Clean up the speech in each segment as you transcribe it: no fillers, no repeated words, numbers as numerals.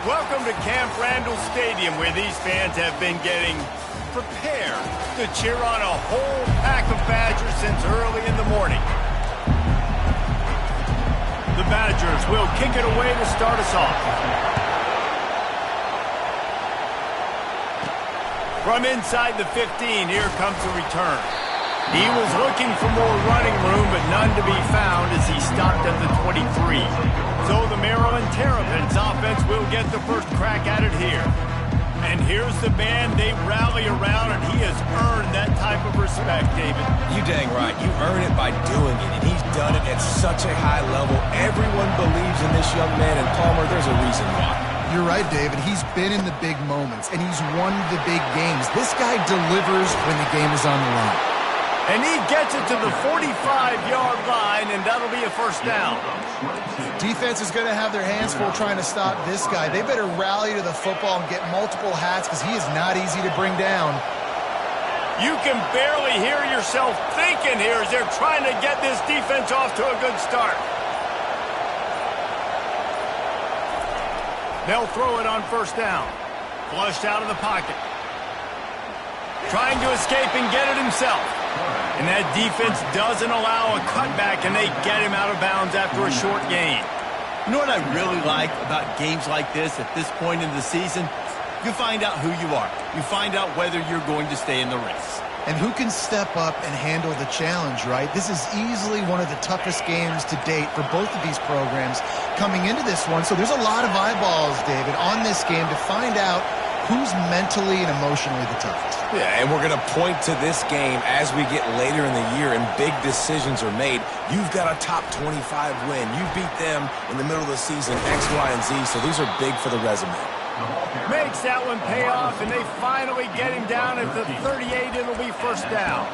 Welcome to Camp Randall Stadium, where these fans have been getting prepared to cheer on a whole pack of Badgers since early in the morning. The Badgers will kick it away to start us off. From inside the 15, here comes the return. He was looking for more running room, but none to be found as he stopped at the 23. So the Maryland Terrapins offense will get the first crack at it here. And here's the man they rally around, and he has earned that type of respect, David. You dang right. You earn it by doing it, and he's done it at such a high level. Everyone believes in this young man, and Palmer, there's a reason why. You're right, David. He's been in the big moments, and he's won the big games. This guy delivers when the game is on the line. And he gets it to the 45-yard line, and that'll be a first down. Defense is going to have their hands full trying to stop this guy. They better rally to the football and get multiple hats because he is not easy to bring down. You can barely hear yourself thinking here as they're trying to get this defense off to a good start. They'll throw it on first down. Flushed out of the pocket. Trying to escape and get it himself. And that defense doesn't allow a cutback, and they get him out of bounds after a short gain. You know what I really like about games like this at this point in the season? You find out who you are. You find out whether you're going to stay in the race. And who can step up and handle the challenge, right? This is easily one of the toughest games to date for both of these programs coming into this one. So there's a lot of eyeballs, David, on this game to find out who's mentally and emotionally the toughest. Yeah, and we're going to point to this game as we get later in the year and big decisions are made. You've got a top 25 win. You beat them in the middle of the season, X, Y, and Z, so these are big for the resume. Makes that one pay off, and they finally get him down at the 38. It'll be first down.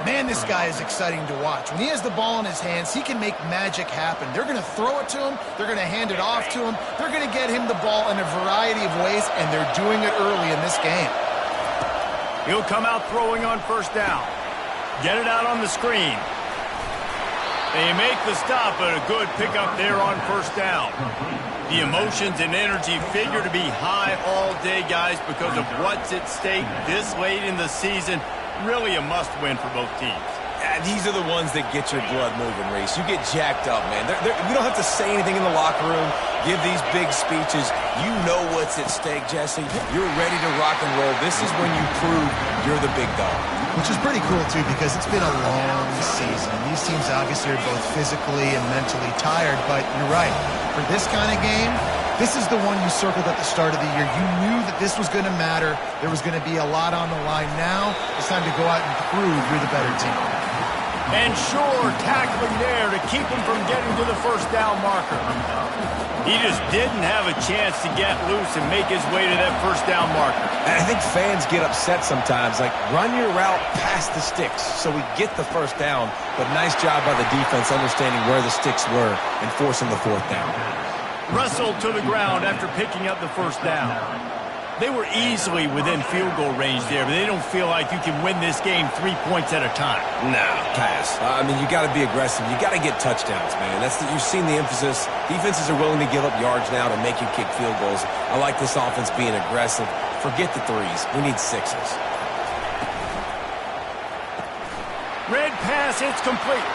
Man, this guy is exciting to watch. When he has the ball in his hands, he can make magic happen. They're going to throw it to him. They're going to hand it off to him. They're going to get him the ball in a variety of ways, and they're doing it early in this game. He'll come out throwing on first down. Get it out on the screen. They make the stop, but a good pickup there on first down. The emotions and energy figure to be high all day, guys, because of what's at stake this late in the season. Really a must-win for both teams. These are the ones that get your blood moving, Reese. You get jacked up, man. You don't have to say anything in the locker room, give these big speeches. You know what's at stake, Jesse. You're ready to rock and roll. This is when you prove you're the big dog. Which is pretty cool, too, because it's been a long season. These teams obviously are both physically and mentally tired, but you're right. For this kind of game, this is the one you circled at the start of the year. You knew that this was going to matter. There was going to be a lot on the line. Now it's time to go out and prove you're the better team. And sure, tackling there to keep him from getting to the first down marker. He just didn't have a chance to get loose and make his way to that first down marker. And I think fans get upset sometimes, like run your route past the sticks so we get the first down. But nice job by the defense understanding where the sticks were and forcing the fourth down. Wrestled to the ground after picking up the first down. They were easily within field goal range there, but they don't feel like you can win this game 3 points at a time. No, pass. I mean, you got to be aggressive. You got to get touchdowns, man. You've seen the emphasis. Defenses are willing to give up yards now to make you kick field goals. I like this offense being aggressive. Forget the threes. We need sixes. Red pass, it's complete.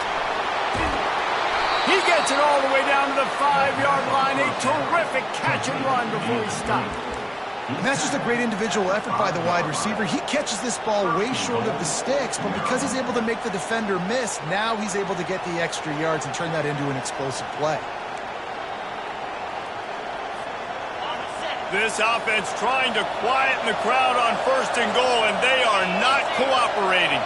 He gets it all the way down to the 5-yard line. A terrific catch and run before he stopped. And that's just a great individual effort by the wide receiver. He catches this ball way short of the sticks, but because he's able to make the defender miss, now he's able to get the extra yards and turn that into an explosive play. This offense trying to quieten the crowd on first and goal, and they are not cooperating.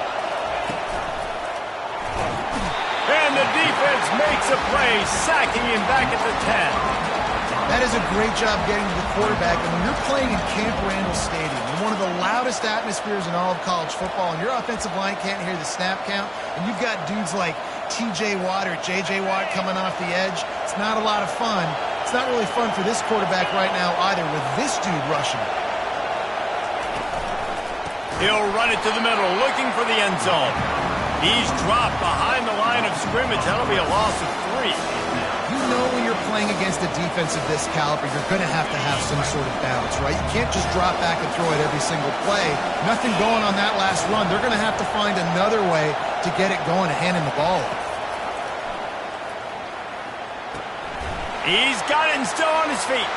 And the defense makes a play, sacking him back at the 10. That is a great job getting to the quarterback. And when you're playing in Camp Randall Stadium, in one of the loudest atmospheres in all of college football, and your offensive line can't hear the snap count, and you've got dudes like T.J. Watt or J.J. Watt coming off the edge, it's not a lot of fun. It's not really fun for this quarterback right now either with this dude rushing. He'll run it to the middle, looking for the end zone. He's dropped behind the line of scrimmage. That'll be a loss of 3. You know when you're playing against a defense of this caliber, you're going to have some sort of balance, right? You can't just drop back and throw it every single play. Nothing going on that last run. They're going to have to find another way to get it going and handing the ball off. He's got it and still on his feet.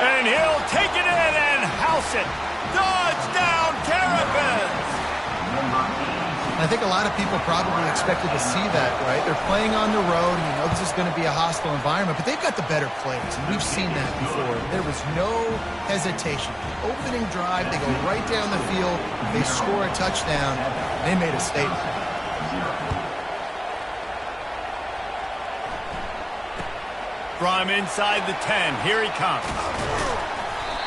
And he'll take it in and house it. Touchdown, Terrapins! I think a lot of people probably expected to see that, right? They're playing on the road, and you know this is going to be a hostile environment, but they've got the better players, and we've seen that before. There was no hesitation. Opening drive, they go right down the field, they score a touchdown, they made a statement. From inside the 10, here he comes.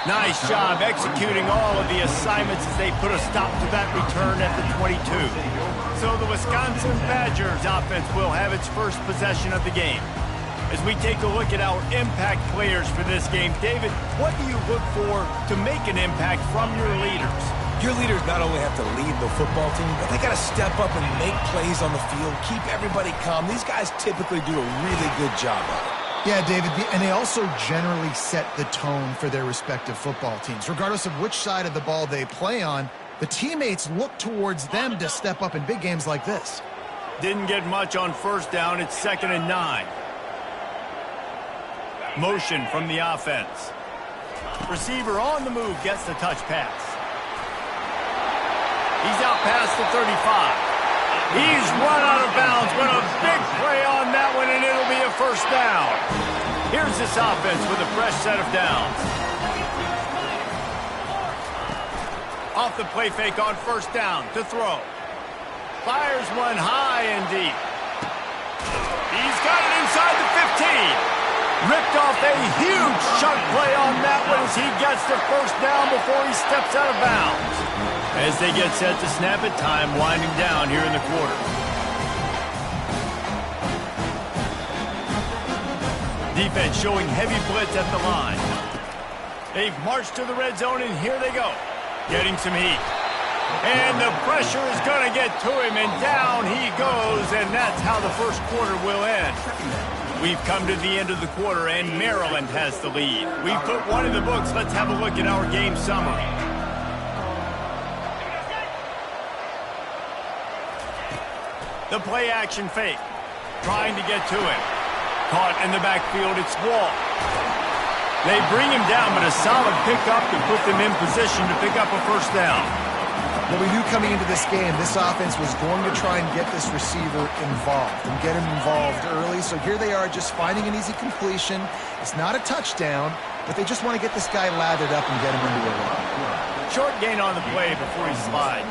Nice job executing all of the assignments as they put a stop to that return at the 22. So the Wisconsin Badgers offense will have its first possession of the game. As we take a look at our impact players for this game, David, what do you look for to make an impact from your leaders? Your leaders not only have to lead the football team, but they got to step up and make plays on the field, keep everybody calm. These guys typically do a really good job of it. Yeah, David, and they also generally set the tone for their respective football teams. Regardless of which side of the ball they play on, the teammates look towards them to step up in big games like this. Didn't get much on first down. It's 2nd and 9. Motion from the offense. Receiver on the move gets the touch pass. He's out past the 35. He's run out of bounds, but a big play on that one, and it'll be a first down. Here's this offense with a fresh set of downs. Off the play fake on first down to throw. Fires one high and deep. He's got it inside the 15. Ripped off a huge chunk play on that one as he gets the first down before he steps out of bounds. As they get set to snap it, time winding down here in the quarter. Defense showing heavy blitz at the line. They've marched to the red zone, and here they go. Getting some heat. And the pressure is going to get to him, and down he goes, and that's how the first quarter will end. We've come to the end of the quarter, and Maryland has the lead. We've put one in the books. Let's have a look at our game summary. The play action fake. Trying to get to him. Caught in the backfield, it's Wall. They bring him down, but a solid pickup to put them in position to pick up a first down. Well, we knew coming into this game, this offense was going to try and get this receiver involved and get him involved early. So here they are just finding an easy completion. It's not a touchdown, but they just want to get this guy lathered up and get him into a run. Short gain on the play before he slides.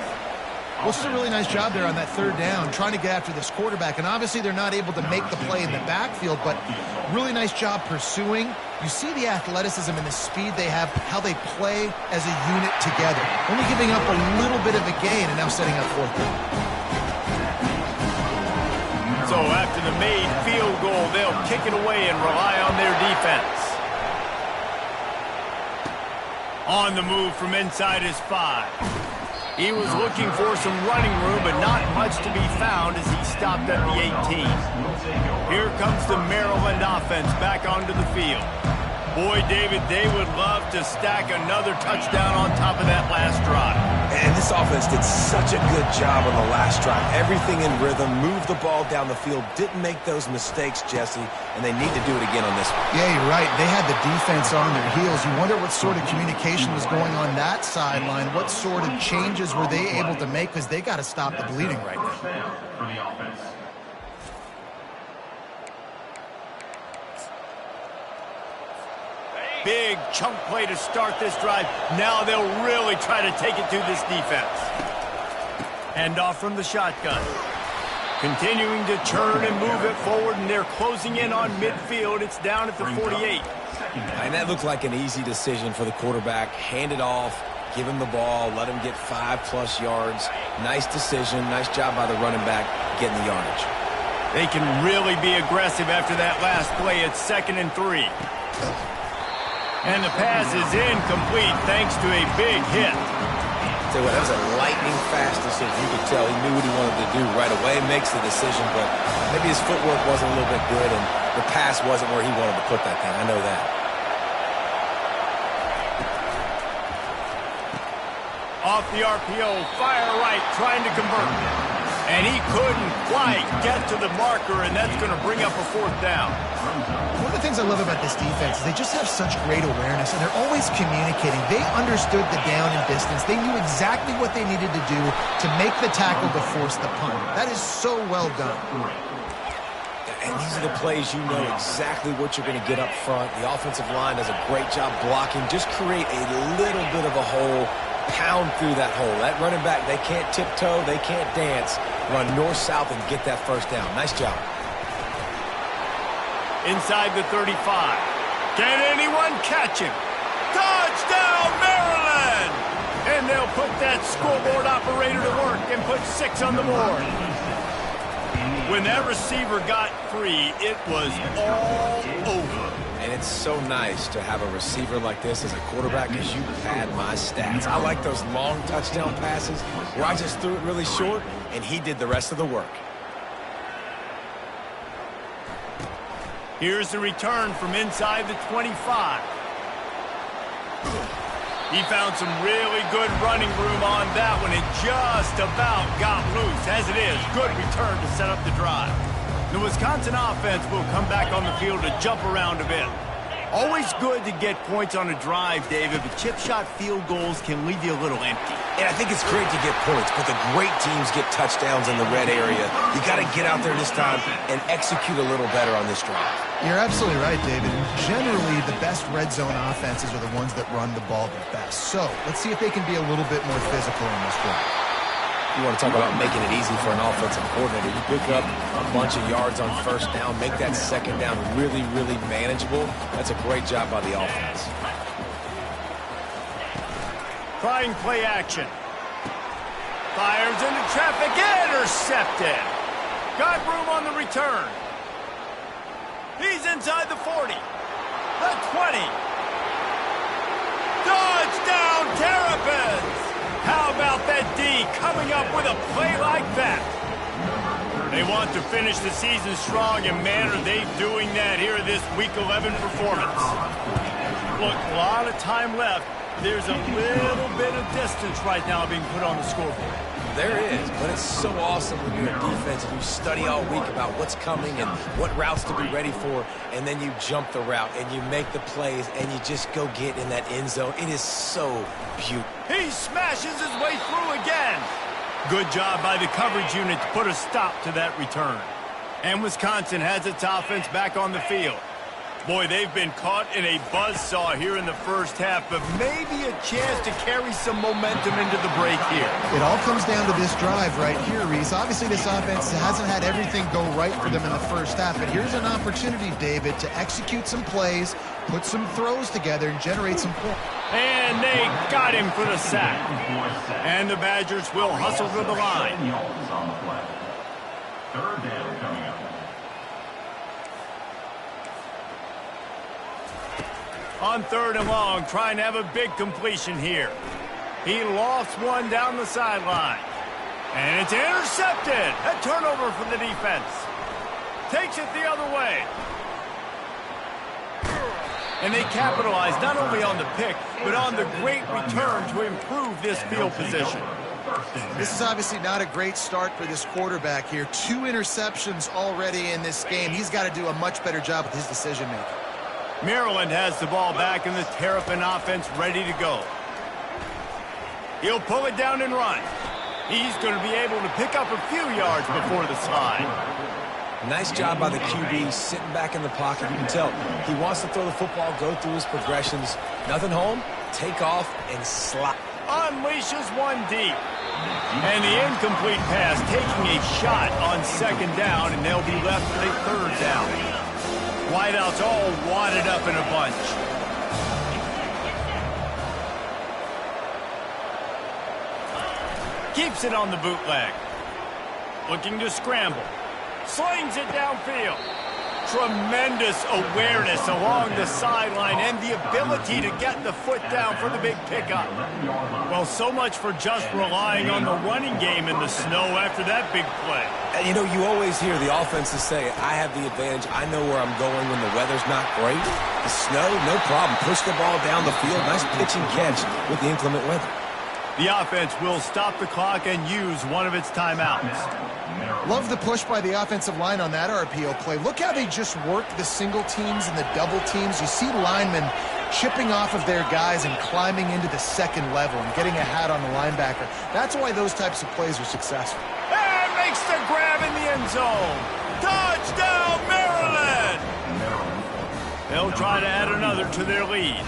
Well, this is a really nice job there on that third down, trying to get after this quarterback. And obviously they're not able to make the play in the backfield, but really nice job pursuing. You see the athleticism and the speed they have, how they play as a unit together. Only giving up a little bit of a gain and now setting up fourth down. So after the made field goal, they'll kick it away and rely on their defense. On the move from inside his 5. He was looking for some running room, but not much to be found as he stopped at the 18. Here comes the Maryland offense back onto the field. Boy, David, they would love to stack another touchdown on top of that last drive. And this offense did such a good job on the last drive. Everything in rhythm, moved the ball down the field, didn't make those mistakes, Jesse, and they need to do it again on this one. Yeah, you're right. They had the defense on their heels. You wonder what sort of communication was going on that sideline. What sort of changes were they able to make, because they got to stop the bleeding right now. For the offense. Big chunk play to start this drive. Now they'll really try to take it to this defense. Hand off from the shotgun. Continuing to turn and move it forward, and they're closing in on midfield. It's down at the 48. And that looked like an easy decision for the quarterback. Hand it off, give him the ball, let him get 5+ yards. Nice decision. Nice job by the running back getting the yardage. They can really be aggressive after that last play. It's 2nd and 3. And the pass is incomplete thanks to a big hit. Tell you what, that was a lightning fast decision. You could tell he knew what he wanted to do right away, makes the decision, but maybe his footwork wasn't a little bit good, and the pass wasn't where he wanted to put that thing. I know that. Off the RPO, fire right, trying to convert. And he couldn't quite get to the marker, and that's going to bring up a 4th down. One of the things I love about this defense is they just have such great awareness, and they're always communicating. They understood the down and distance. They knew exactly what they needed to do to make the tackle to force the punt. That is so well done. And these are the plays you know exactly what you're going to get up front. The offensive line does a great job blocking. Just create a little bit of a hole, pound through that hole. That running back, they can't tiptoe, they can't dance. Run north-south and get that 1st down. Nice job. Inside the 35. Can anyone catch him? Touchdown, Maryland! And they'll put that scoreboard operator to work and put 6 on the board. When that receiver got free, it was all over. And it's so nice to have a receiver like this as a quarterback because you pad my stats. I like those long touchdown passes where I just threw it really short and he did the rest of the work. Here's the return from inside the 25. He found some really good running room on that one and just about got loose. As it is, good return to set up the drive. The Wisconsin offense will come back on the field to jump around a bit. Always good to get points on a drive, David, but chip shot field goals can leave you a little empty. And I think it's great to get points, but the great teams get touchdowns in the red area. You got to get out there this time and execute a little better on this drive. You're absolutely right, David. Generally, the best red zone offenses are the ones that run the ball the best. So let's see if they can be a little bit more physical in this drive. You want to talk about making it easy for an offensive coordinator. You pick up a bunch of yards on 1st down, make that 2nd down really, really manageable. That's a great job by the offense. Trying play action. Fires into traffic, intercepted. Got room on the return. He's inside the 40. The 20. Touchdown, Terrapins! How about that D coming up with a play like that? They want to finish the season strong, and man, are they doing that here in this Week 11 performance. Look, a lot of time left. There's a little bit of distance right now being put on the scoreboard. There is, but it's so awesome when you're a defense and you study all week about what's coming and what routes to be ready for, and then you jump the route and you make the plays and you just go get in that end zone. It is so beautiful. He smashes his way through again. Good job by the coverage unit to put a stop to that return. And Wisconsin has its offense back on the field. Boy, they've been caught in a buzzsaw here in the 1st half, but maybe a chance to carry some momentum into the break here. It all comes down to this drive right here, Reese. Obviously, this offense hasn't had everything go right for them in the 1st half, but here's an opportunity, David, to execute some plays, put some throws together, and generate some points. And they got him for the sack. And the Badgers will hustle to the line. 3rd down coming up. On 3rd and long, trying to have a big completion here. He lost one down the sideline. And it's intercepted. A turnover for the defense. Takes it the other way. And they capitalize not only on the pick, but on the great return to improve this field position. This is obviously not a great start for this quarterback here. 2 interceptions already in this game. He's got to do a much better job with his decision-making. Maryland has the ball back and the Terrapin offense ready to go. He'll pull it down and run. He's going to be able to pick up a few yards before the slide. Nice job by the QB sitting back in the pocket. You can tell he wants to throw the football, go through his progressions. Nothing home, take off, and slide. Unleashes one deep. And the incomplete pass taking a shot on 2nd down, and they'll be left with a 3rd down. Wideouts all wadded up in a bunch. Keeps it on the bootleg. Looking to scramble. Slings it downfield. Tremendous awareness along the sideline and the ability to get the foot down for the big pickup. Well, so much for just relying on the running game in the snow after that big play. And you know, you always hear the offenses say, I have the advantage. I know where I'm going when the weather's not great. The snow, no problem. Push the ball down the field. Nice pitch and catch with the inclement weather. The offense will stop the clock and use one of its timeouts. Love the push by the offensive line on that RPO play. Look how they just work the single teams and the double teams. You see linemen chipping off of their guys and climbing into the second level and getting a hat on the linebacker. That's why those types of plays are successful. And makes the grab in the end zone. Touchdown, Maryland! They'll try to add another to their lead.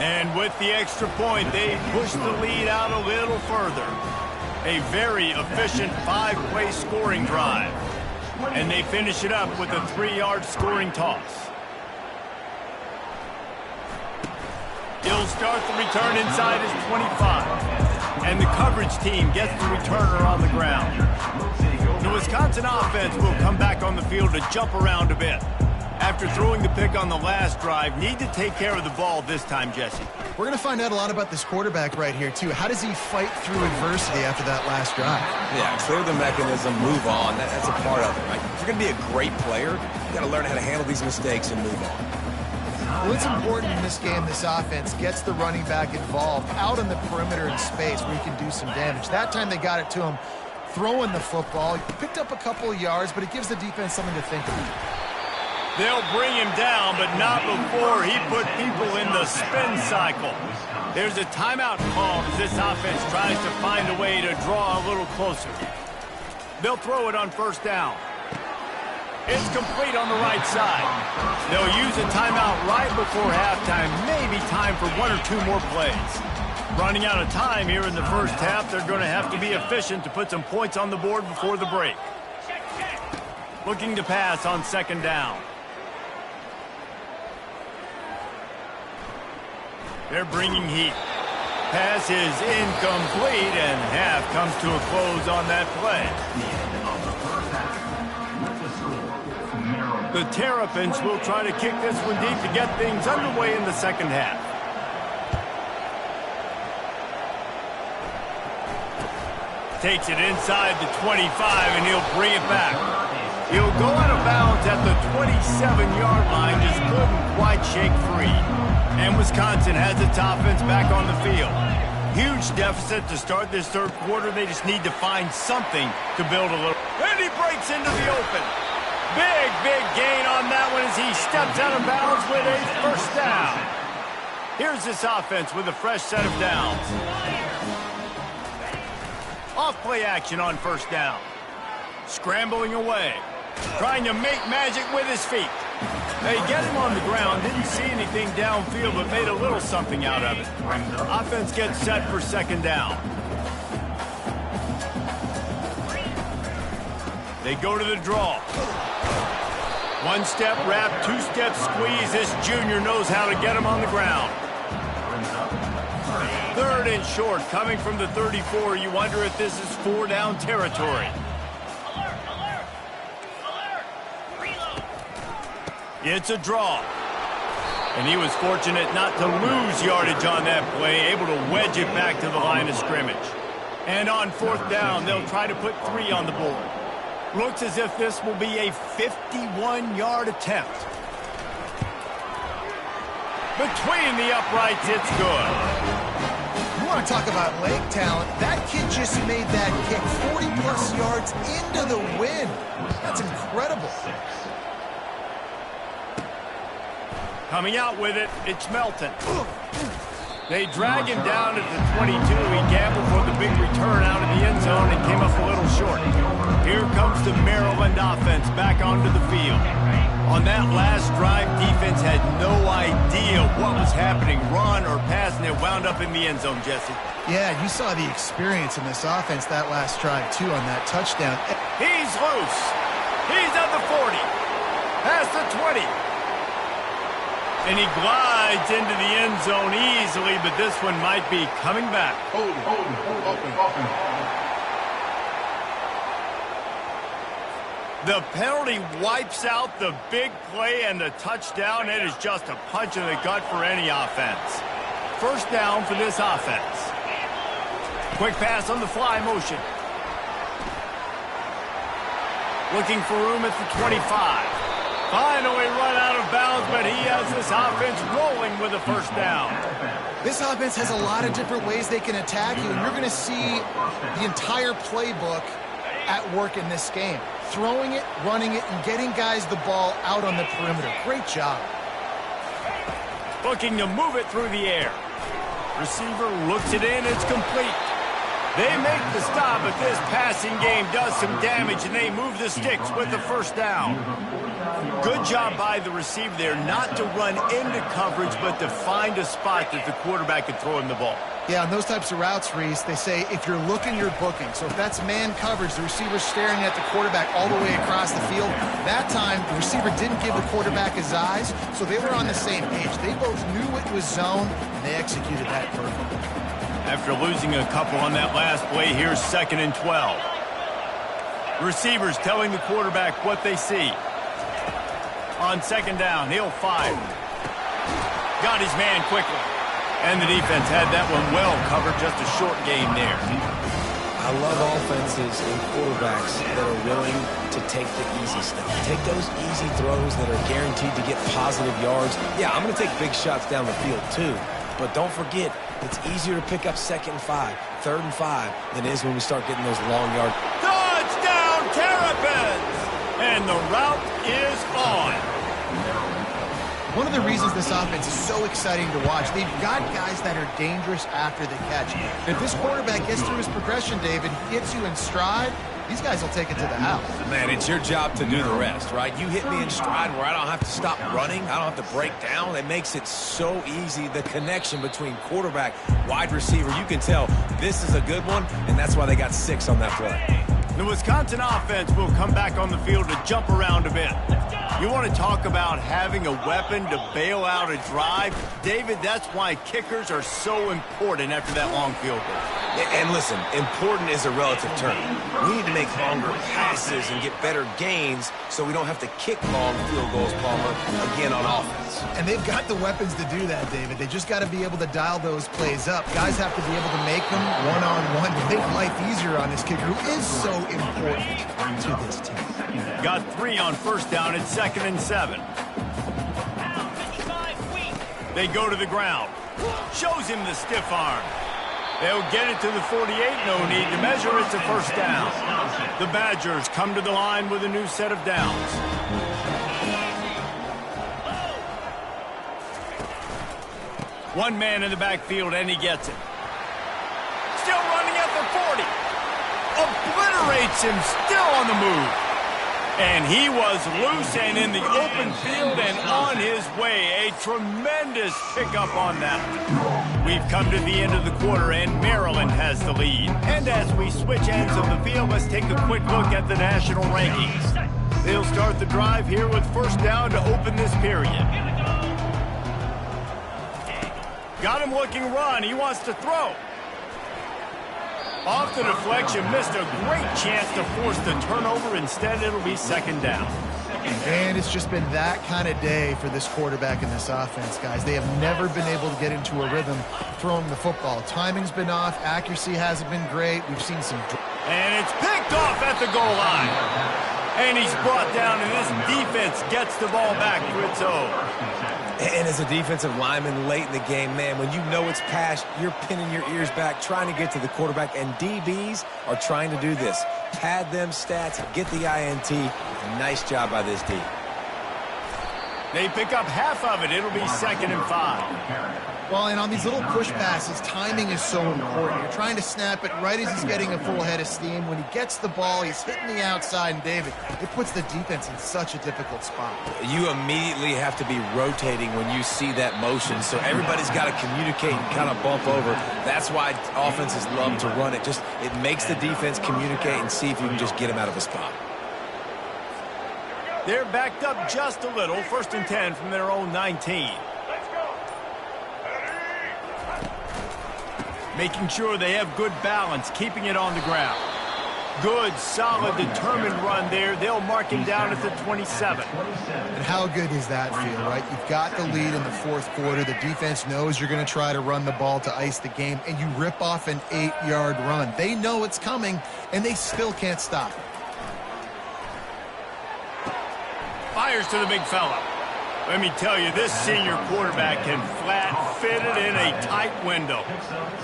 And with the extra point, they push the lead out a little further. A very efficient 5-play scoring drive. And they finish it up with a 3-yard scoring toss. He'll start the return inside his 25. And the coverage team gets the returner on the ground. The Wisconsin offense will come back on the field to jump around a bit. After throwing the pick on the last drive, need to take care of the ball this time, Jesse. We're going to find out a lot about this quarterback right here, too. How does he fight through adversity after that last drive? Yeah, clear the mechanism, move on. That's a part of it, right? If you're going to be a great player, you got to learn how to handle these mistakes and move on. Well, it's important in this game this offense gets the running back involved out on the perimeter in space where he can do some damage. That time they got it to him throwing the football. He picked up a couple of yards, but it gives the defense something to think about. They'll bring him down, but not before he put people in the spin cycle. There's a timeout called as this offense tries to find a way to draw a little closer. They'll throw it on first down. It's complete on the right side. They'll use a timeout right before halftime. Maybe time for 1 or 2 more plays. Running out of time here in the first half, they're going to have to be efficient to put some points on the board before the break. Looking to pass on second down. They're bringing heat. Pass is incomplete, and half comes to a close on that play. The Terrapins will try to kick this one deep to get things underway in the second half. Takes it inside the 25, and he'll bring it back. He'll go out of bounds at the 27-yard line, just couldn't quite shake free. And Wisconsin has its offense back on the field. Huge deficit to start this third quarter. They just need to find something to build a little. And he breaks into the open. Big gain on that one as he steps out of bounds with a first down. Here's this offense with a fresh set of downs. Off-play action on first down. Scrambling away. Trying to make magic with his feet. They get him on the ground. Didn't see anything downfield, but made a little something out of it. Offense gets set for second down. They go to the draw. 1-step wrap, 2-step squeeze. This junior knows how to get him on the ground. Third and short, coming from the 34. You wonder if this is 4-down territory. It's a draw. And he was fortunate not to lose yardage on that play, able to wedge it back to the line of scrimmage. And on fourth down, they'll try to put 3 on the board. Looks as if this will be a 51-yard attempt. Between the uprights, it's good. You want to talk about leg talent? That kid just made that kick 40-plus yards into the wind. That's incredible. Coming out with it, it's Melton. They drag him down at the 22. He gambled for the big return out of the end zone and came up a little short. Here comes the Maryland offense back onto the field. On that last drive, defense had no idea what was happening, run or pass, and it wound up in the end zone, Jesse. Yeah, you saw the experience in this offense that last drive, too, on that touchdown. He's loose. He's at the 40. Past the 20. And he glides into the end zone easily, but this one might be coming back. The penalty wipes out the big play and the touchdown. It is just a punch in the gut for any offense. First down for this offense. Quick pass on the fly motion. Looking for room at the 25. Finally run out of bounds, but he has this offense rolling with a first down. This offense has a lot of different ways they can attack you, and you're going to see the entire playbook at work in this game. Throwing it, running it, and getting guys the ball out on the perimeter. Great job. Looking to move it through the air. Receiver looks it in. It's complete. They make the stop, but this passing game does some damage, and they move the sticks with the first down. Good job by the receiver there not to run into coverage, but to find a spot that the quarterback can throw him the ball. Yeah, on those types of routes, Reese, they say if you're looking, you're booking. So if that's man coverage, the receiver's staring at the quarterback all the way across the field. That time, the receiver didn't give the quarterback his eyes, so they were on the same page. They both knew it was zone, and they executed that perfectly. After losing a couple on that last play, here's 2nd and 12. Receivers telling the quarterback what they see. On 2nd down, he'll fire. Got his man quickly. And the defense had that one well covered, just a short game there. I love offenses and quarterbacks that are willing to take the easy stuff. Take those easy throws that are guaranteed to get positive yards. Yeah, I'm going to take big shots down the field too. But don't forget, it's easier to pick up 2nd and 5, 3rd and 5 than it is when we start getting those long yards. Touchdown, Terrapins! And the route is on. One of the reasons this offense is so exciting to watch, they've got guys that are dangerous after the catch. If this quarterback gets through his progression, David, gets you in stride, these guys will take it to the house. Man, it's your job to do the rest, right? You hit me in stride where I don't have to stop running. I don't have to break down. It makes it so easy, the connection between quarterback, wide receiver. You can tell this is a good one, and that's why they got 6 on that play. The Wisconsin offense will come back on the field to jump around a bit. You want to talk about having a weapon to bail out a drive? David, that's why kickers are so important after that long field goal. And listen, important is a relative term. We need to make longer passes and get better gains so we don't have to kick long field goals, Palmer, again on offense. And they've got the weapons to do that, David. They just got to be able to dial those plays up. Guys have to be able to make them one-on-one to make life easier on this kicker, who is so important to this team. Got 3 on first down. It's 2nd and 7. They go to the ground. Shows him the stiff arm. They'll get it to the 48. No need to measure. It's a first down. The Badgers come to the line with a new set of downs. One man in the backfield, and he gets it. Still running at the 40. Obliterates him, still on the move. And he was loose and in the open field and on his way. A tremendous pickup on that. We've come to the end of the quarter, and Maryland has the lead. And as we switch ends of the field, let's take a quick look at the national rankings. They'll start the drive here with first down to open this period. Got him looking run. He wants to throw. Off the deflection, missed a great chance to force the turnover. Instead, it'll be 2nd down. And it's just been that kind of day for this quarterback in this offense, guys. They have never been able to get into a rhythm throwing the football. Timing's been off. Accuracy hasn't been great. We've seen some... And it's picked off at the goal line. And he's brought down, and this defense gets the ball back to its own. And as a defensive lineman late in the game, man, when you know it's past, you're pinning your ears back, trying to get to the quarterback, and DBs are trying to do this. Pad them stats, get the INT. Nice job by this D. They pick up half of it. It'll be 2nd and 5. Well, and on these little push passes, timing is so important. You're trying to snap it right as he's getting a full head of steam. When he gets the ball, he's hitting the outside, and David, it puts the defense in such a difficult spot. You immediately have to be rotating when you see that motion, so everybody's got to communicate and kind of bump over. That's why offenses love to run it. It makes the defense communicate and see if you can just get him out of a spot. They're backed up just a little. 1st and 10 from their own 19. Making sure they have good balance, keeping it on the ground. Good, solid, determined run there. They'll mark him down at the 27. And how good does that feel, right? You've got the lead in the fourth quarter. The defense knows you're going to try to run the ball to ice the game, and you rip off an 8-yard run. They know it's coming, and they still can't stop it. Fires to the big fella. Let me tell you, this senior quarterback can flat fit it in a tight window.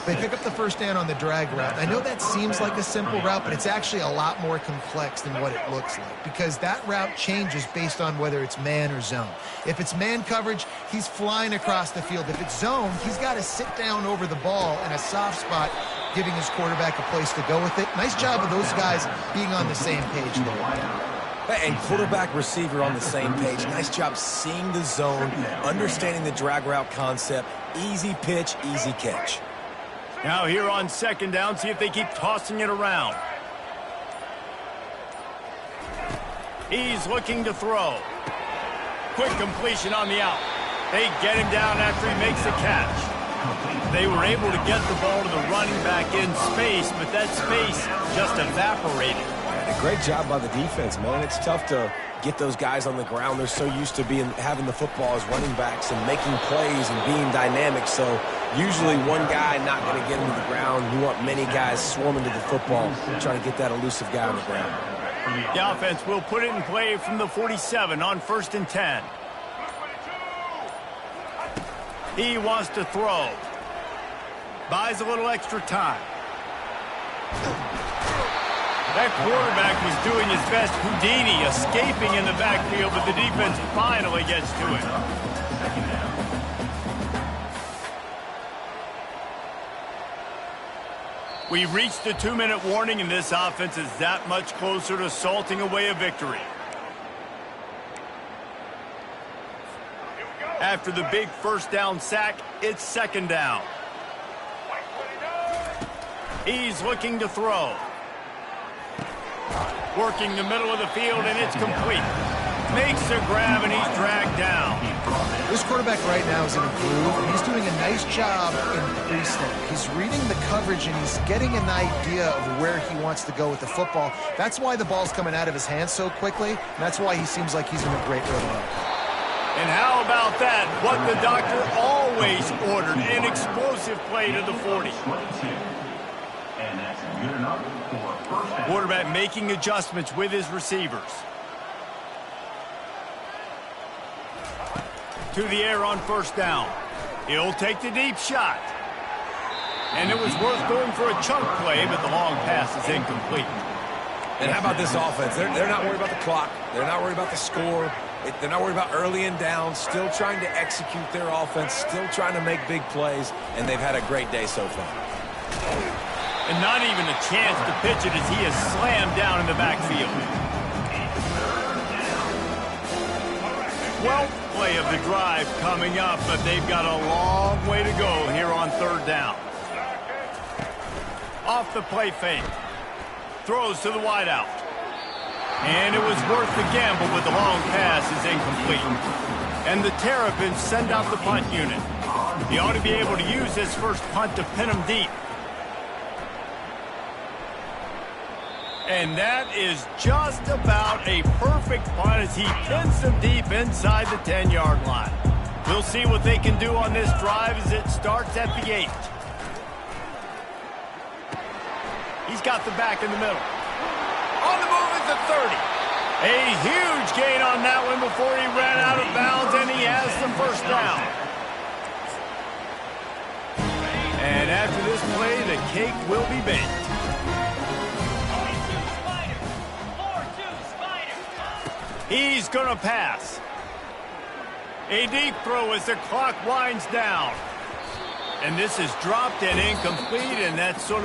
They pick up the first down on the drag route. I know that seems like a simple route, but it's actually a lot more complex than what it looks like because that route changes based on whether it's man or zone. If it's man coverage, he's flying across the field. If it's zone, he's got to sit down over the ball in a soft spot, giving his quarterback a place to go with it. Nice job of those guys being on the same page there. And quarterback receiver on the same page. Nice job seeing the zone, understanding the drag route concept. Easy pitch, easy catch. Now here on second down, see if they keep tossing it around. He's looking to throw. Quick completion on the out. They get him down after he makes the catch. They were able to get the ball to the running back in space, but that space just evaporated. A great job by the defense, man. It's tough to get those guys on the ground. They're so used to having the football as running backs and making plays and being dynamic. So usually one guy not going to get him to the ground. You want many guys swarming to the football, trying to get that elusive guy on the ground. The offense will put it in play from the 47 on 1st and 10. He wants to throw. Buys a little extra time. That quarterback was doing his best Houdini, escaping in the backfield, but the defense finally gets to him. We've reached the 2-minute warning, and this offense is that much closer to salting away a victory. After the big first down sack, it's second down. He's looking to throw. Working the middle of the field, and it's complete. Makes a grab, and he's dragged down. This quarterback right now is in a groove, and he's doing a nice job in pre-snap. He's reading the coverage, and he's getting an idea of where he wants to go with the football. That's why the ball's coming out of his hands so quickly, and that's why he seems like he's in a great rhythm. And how about that? What the doctor always ordered, an explosive play to the 40. And that's good enough for first down. Quarterback making adjustments with his receivers. To the air on first down. He'll take the deep shot. And it was worth going for a chunk play, but the long pass is incomplete. And how about this offense? They're not worried about the clock. They're not worried about the score. They're not worried about early and down. Still trying to execute their offense. Still trying to make big plays. And they've had a great day so far. And not even a chance to pitch it as he is slammed down in the backfield. 12th play of the drive coming up, but they've got a long way to go here on third down. Off the play fake. Throws to the wideout. And it was worth the gamble, but the long pass is incomplete. And the Terrapins send out the punt unit. He ought to be able to use his first punt to pin him deep. And that is just about a perfect punt as he pins them deep inside the 10-yard line. We'll see what they can do on this drive as it starts at the 8. He's got the back in the middle. On the move at the 30. A huge gain on that one before he ran out of bounds, and he has the first down. And after this play, the cake will be baked. He's going to pass. A deep throw as the clock winds down. And this is dropped and incomplete, and that's sort of